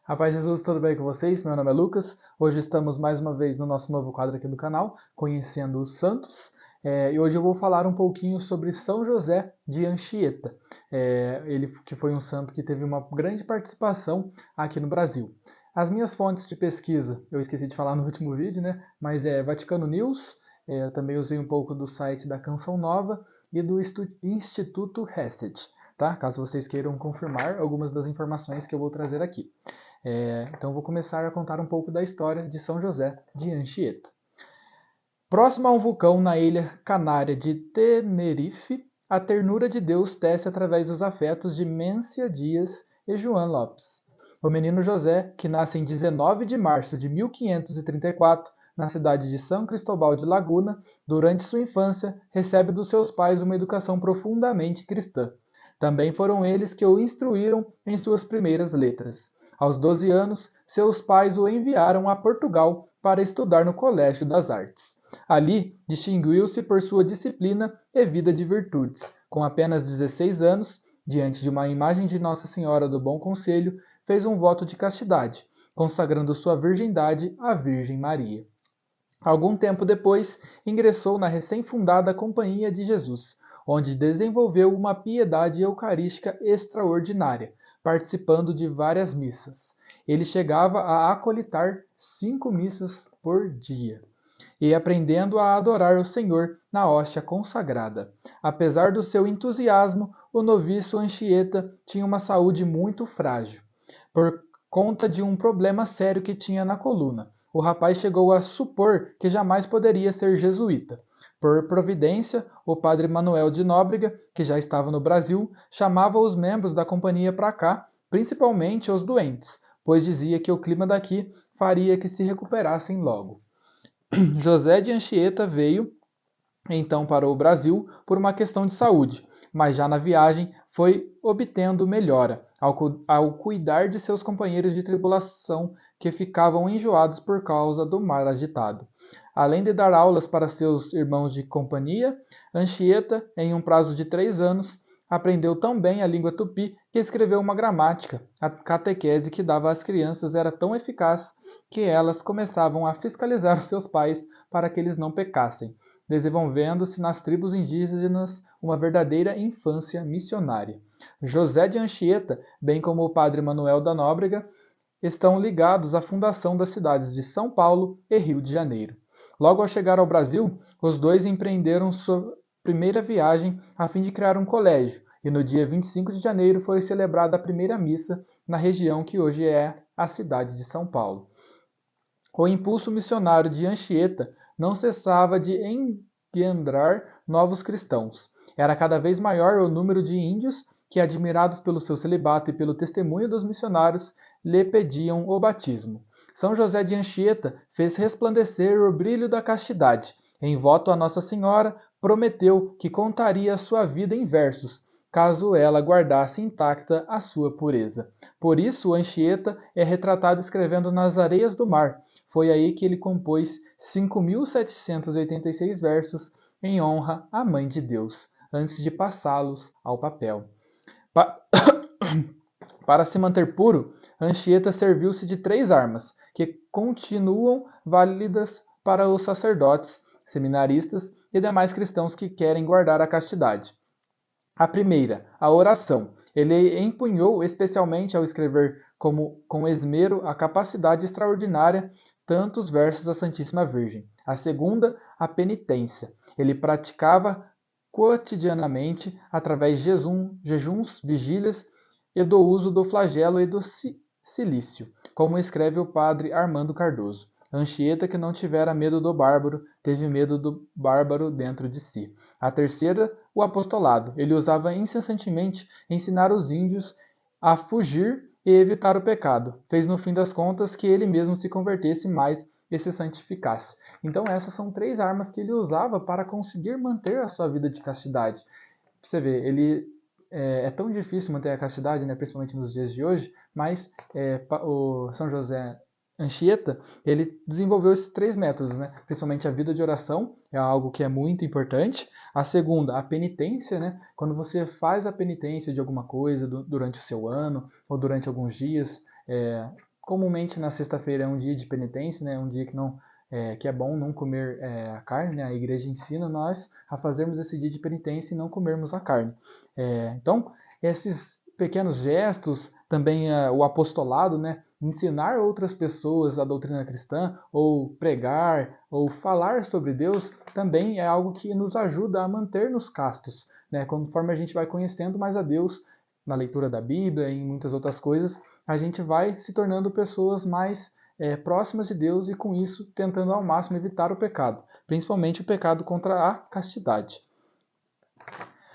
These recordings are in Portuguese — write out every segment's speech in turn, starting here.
A paz de Jesus, tudo bem com vocês? Meu nome é Lucas. Hoje estamos mais uma vez no nosso novo quadro aqui do canal, Conhecendo os Santos. E hoje eu vou falar um pouquinho sobre São José de Anchieta. Ele que foi um santo que teve uma grande participação aqui no Brasil. As minhas fontes de pesquisa, eu esqueci de falar no último vídeo, né? Mas é Vaticano News, eu também usei um pouco do site da Canção Nova e do Instituto Hesed, tá? Caso vocês queiram confirmar algumas das informações que eu vou trazer aqui. Então vou começar a contar um pouco da história de São José de Anchieta. Próximo a um vulcão na ilha canária de Tenerife, a ternura de Deus desce através dos afetos de Mência Dias e João Lopes. O menino José, que nasce em 19 de março de 1534, na cidade de São Cristóbal de Laguna, durante sua infância, recebe dos seus pais uma educação profundamente cristã. Também foram eles que o instruíram em suas primeiras letras. Aos 12 anos, seus pais o enviaram a Portugal para estudar no Colégio das Artes. Ali, distinguiu-se por sua disciplina e vida de virtudes. Com apenas 16 anos, diante de uma imagem de Nossa Senhora do Bom Conselho, fez um voto de castidade, consagrando sua virgindade à Virgem Maria. Algum tempo depois, ingressou na recém-fundada Companhia de Jesus, onde desenvolveu uma piedade eucarística extraordinária, participando de várias missas. Ele chegava a acolitar 5 missas por dia e aprendendo a adorar o Senhor na hóstia consagrada. Apesar do seu entusiasmo, o noviço Anchieta tinha uma saúde muito frágil, por conta de um problema sério que tinha na coluna. O rapaz chegou a supor que jamais poderia ser jesuíta. Por providência, o padre Manuel de Nóbrega, que já estava no Brasil, chamava os membros da companhia para cá, principalmente os doentes, pois dizia que o clima daqui faria que se recuperassem logo. José de Anchieta veio então para o Brasil por uma questão de saúde, mas já na viagem foi obtendo melhora ao cuidar de seus companheiros de tribulação que ficavam enjoados por causa do mar agitado. Além de dar aulas para seus irmãos de companhia, Anchieta, em um prazo de 3 anos, aprendeu tão bem a língua tupi que escreveu uma gramática. A catequese que dava às crianças era tão eficaz que elas começavam a fiscalizar os seus pais para que eles não pecassem, desenvolvendo-se nas tribos indígenas uma verdadeira infância missionária. José de Anchieta, bem como o padre Manuel da Nóbrega, estão ligados à fundação das cidades de São Paulo e Rio de Janeiro. Logo ao chegar ao Brasil, os dois empreenderam sua primeira viagem a fim de criar um colégio, e no dia 25 de janeiro foi celebrada a primeira missa na região que hoje é a cidade de São Paulo. O impulso missionário de Anchieta não cessava de engendrar novos cristãos. Era cada vez maior o número de índios que, admirados pelo seu celibato e pelo testemunho dos missionários, lhe pediam o batismo. São José de Anchieta fez resplandecer o brilho da castidade. Em voto a Nossa Senhora, prometeu que contaria sua vida em versos, caso ela guardasse intacta a sua pureza. Por isso, Anchieta é retratado escrevendo nas areias do mar. Foi aí que ele compôs 5.786 versos em honra à Mãe de Deus, antes de passá-los ao papel. Para se manter puro, Anchieta serviu-se de 3 armas, que continuam válidas para os sacerdotes, seminaristas e demais cristãos que querem guardar a castidade. A primeira, a oração. Ele empunhou especialmente ao escrever com esmero a capacidade extraordinária tantos versos da Santíssima Virgem. A segunda, a penitência. Ele praticava cotidianamente através de jejuns, vigílias e do uso do flagelo e do cilício, como escreve o padre Armando Cardoso. Anchieta, que não tivera medo do bárbaro, teve medo do bárbaro dentro de si. A terceira, o apostolado. Ele usava incessantemente ensinar os índios a fugir e evitar o pecado. Fez no fim das contas que ele mesmo se convertesse mais e se santificasse. Então essas são 3 armas que ele usava para conseguir manter a sua vida de castidade. Você vê, ele é tão difícil manter a castidade, né, principalmente nos dias de hoje, mas o São José Anchieta, ele desenvolveu esses 3 métodos, né? Principalmente a vida de oração, é algo que é muito importante. A segunda, a penitência, né? Quando você faz a penitência de alguma coisa durante o seu ano ou durante alguns dias, comumente na sexta-feira é um dia de penitência, né? Um dia que é bom não comer a carne, né? A igreja ensina nós a fazermos esse dia de penitência e não comermos a carne. Então, esses pequenos gestos, também o apostolado, né? Ensinar outras pessoas a doutrina cristã, ou pregar, ou falar sobre Deus, também é algo que nos ajuda a manter-nos castos, né? Conforme a gente vai conhecendo mais a Deus na leitura da Bíblia e em muitas outras coisas, a gente vai se tornando pessoas mais próximas de Deus e com isso tentando ao máximo evitar o pecado, principalmente o pecado contra a castidade.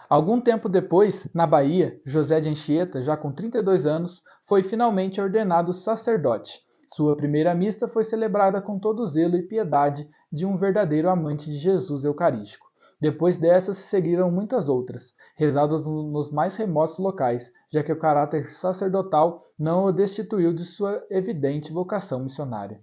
Algum tempo depois, na Bahia, José de Anchieta, já com 32 anos, foi finalmente ordenado sacerdote. Sua primeira missa foi celebrada com todo o zelo e piedade de um verdadeiro amante de Jesus Eucarístico. Depois dessa se seguiram muitas outras, rezadas nos mais remotos locais, já que o caráter sacerdotal não o destituiu de sua evidente vocação missionária.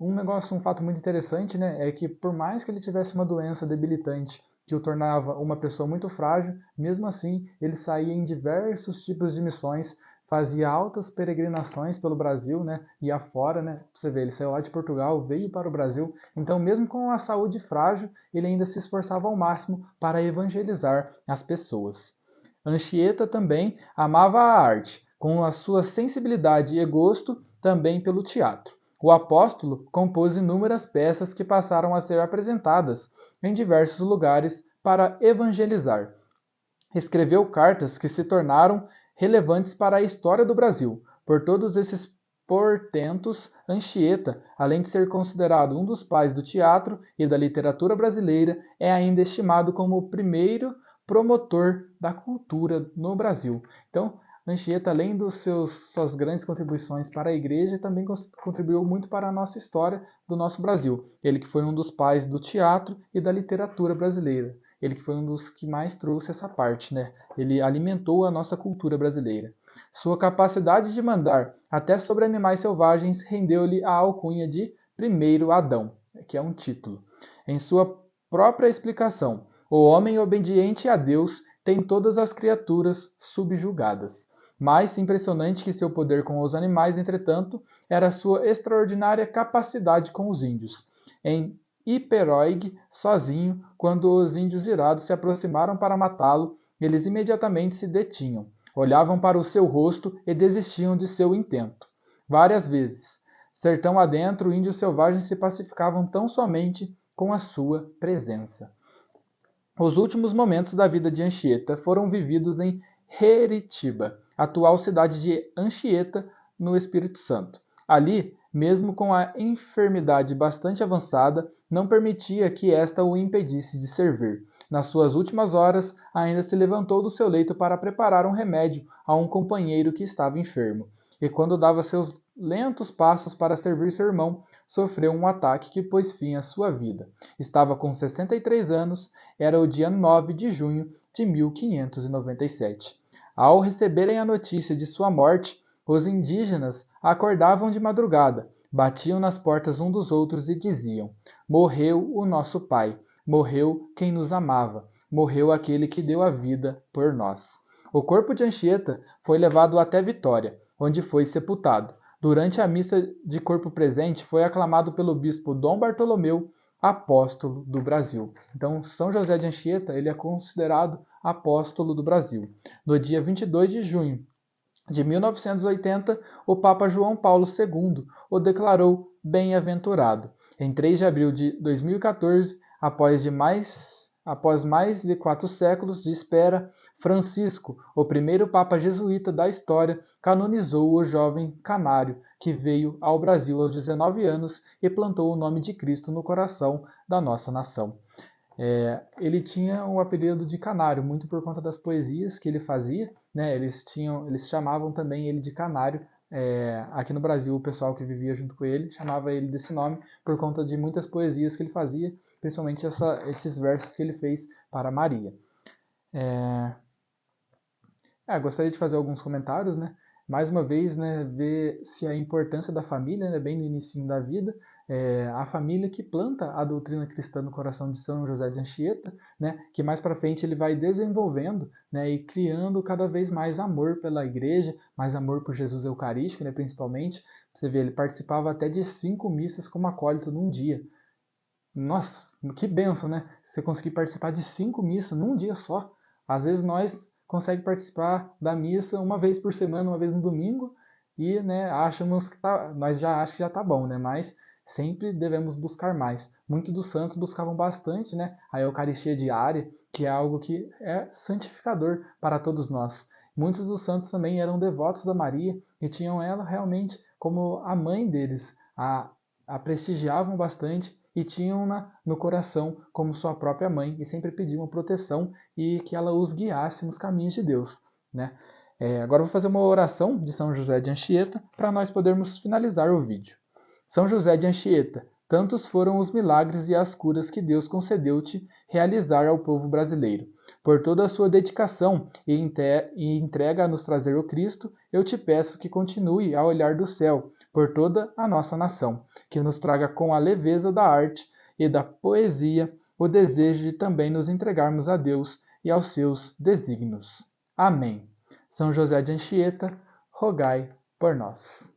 Um fato muito interessante, né, é que por mais que ele tivesse uma doença debilitante que o tornava uma pessoa muito frágil, mesmo assim ele saía em diversos tipos de missões, fazia altas peregrinações pelo Brasil, né, e afora, né, você vê, ele saiu lá de Portugal, veio para o Brasil, então mesmo com a saúde frágil, ele ainda se esforçava ao máximo para evangelizar as pessoas. Anchieta também amava a arte, com a sua sensibilidade e gosto também pelo teatro. O apóstolo compôs inúmeras peças que passaram a ser apresentadas em diversos lugares para evangelizar. Escreveu cartas que se tornaram relevantes para a história do Brasil. Por todos esses portentos, Anchieta, além de ser considerado um dos pais do teatro e da literatura brasileira, é ainda estimado como o primeiro promotor da cultura no Brasil. Então, Anchieta, além dos suas grandes contribuições para a igreja, também contribuiu muito para a nossa história do nosso Brasil. Ele que foi um dos pais do teatro e da literatura brasileira. Ele que foi um dos que mais trouxe essa parte, né? Ele alimentou a nossa cultura brasileira. Sua capacidade de mandar até sobre animais selvagens rendeu-lhe a alcunha de Primeiro Adão, que é um título. Em sua própria explicação, o homem obediente a Deus tem todas as criaturas subjugadas. Mais impressionante que seu poder com os animais, entretanto, era sua extraordinária capacidade com os índios. Em Iperoig, sozinho, quando os índios irados se aproximaram para matá-lo, eles imediatamente se detinham, olhavam para o seu rosto e desistiam de seu intento. Várias vezes, sertão adentro, índios selvagens se pacificavam tão somente com a sua presença. Os últimos momentos da vida de Anchieta foram vividos em Heritiba, atual cidade de Anchieta, no Espírito Santo. Ali, mesmo com a enfermidade bastante avançada, não permitia que esta o impedisse de servir. Nas suas últimas horas, ainda se levantou do seu leito para preparar um remédio a um companheiro que estava enfermo. E quando dava seus lentos passos para servir seu irmão, sofreu um ataque que pôs fim à sua vida. Estava com 63 anos, era o dia 9 de junho de 1597. Ao receberem a notícia de sua morte, os indígenas acordavam de madrugada, batiam nas portas um dos outros e diziam: morreu o nosso pai, morreu quem nos amava, morreu aquele que deu a vida por nós. O corpo de Anchieta foi levado até Vitória, onde foi sepultado. Durante a missa de corpo presente, foi aclamado pelo bispo Dom Bartolomeu, apóstolo do Brasil. Então, São José de Anchieta, ele é considerado apóstolo do Brasil. No dia 22 de junho de 1980, o Papa João Paulo II o declarou bem-aventurado. Em 3 de abril de 2014, após mais de 4 séculos de espera, Francisco, o primeiro Papa jesuíta da história, canonizou o jovem canário que veio ao Brasil aos 19 anos e plantou o nome de Cristo no coração da nossa nação. Ele tinha o apelido de Canário, muito por conta das poesias que ele fazia, né? Eles chamavam também ele de Canário. Aqui no Brasil, o pessoal que vivia junto com ele chamava ele desse nome por conta de muitas poesias que ele fazia, principalmente esses versos que ele fez para Maria. Gostaria de fazer alguns comentários, né? mais uma vez, né, vê-se a importância da família, né, bem no início da vida, a família que planta a doutrina cristã no coração de São José de Anchieta, né, que mais para frente ele vai desenvolvendo, né, e criando cada vez mais amor pela igreja, mais amor por Jesus Eucarístico, né, principalmente. Você vê, ele participava até de 5 missas como acólito num dia. Nossa, que benção, né? Você conseguir participar de 5 missas num dia só. Às vezes nós conseguimos participar da missa uma vez por semana, uma vez no domingo, e né, achamos que nós já achamos que já tá bom, né? Mas sempre devemos buscar mais. Muitos dos santos buscavam bastante, né? A Eucaristia diária, que é algo que é santificador para todos nós. Muitos dos santos também eram devotos a Maria e tinham ela realmente como a mãe deles, a prestigiavam bastante e tinham-na no coração como sua própria mãe e sempre pediam proteção e que ela os guiasse nos caminhos de Deus, né? Agora eu vou fazer uma oração de São José de Anchieta para nós podermos finalizar o vídeo. São José de Anchieta, tantos foram os milagres e as curas que Deus concedeu-te realizar ao povo brasileiro. Por toda a sua dedicação e entrega a nos trazer o Cristo, eu te peço que continue a olhar do céu por toda a nossa nação, que nos traga com a leveza da arte e da poesia o desejo de também nos entregarmos a Deus e aos seus desígnios. Amém. São José de Anchieta, rogai por nós.